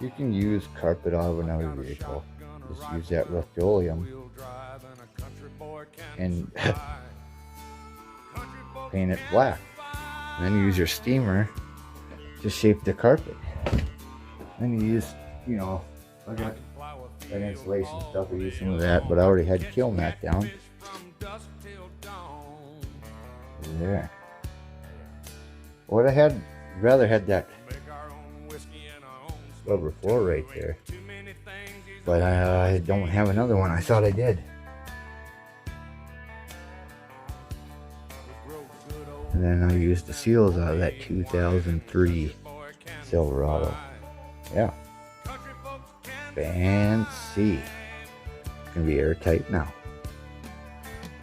You can use carpet out of another vehicle. Just use that Rust-Oleum and paint it black. And then you use your steamer to shape the carpet. Then you use, you know, I got that insulation stuff, I use some of that, but I already had kiln that down. There. What I had, rather had that rubber floor right there, but I don't have another one. I thought I did. And then I used the seals out of that 2003 Silverado. Yeah. Fancy. It's gonna be airtight now.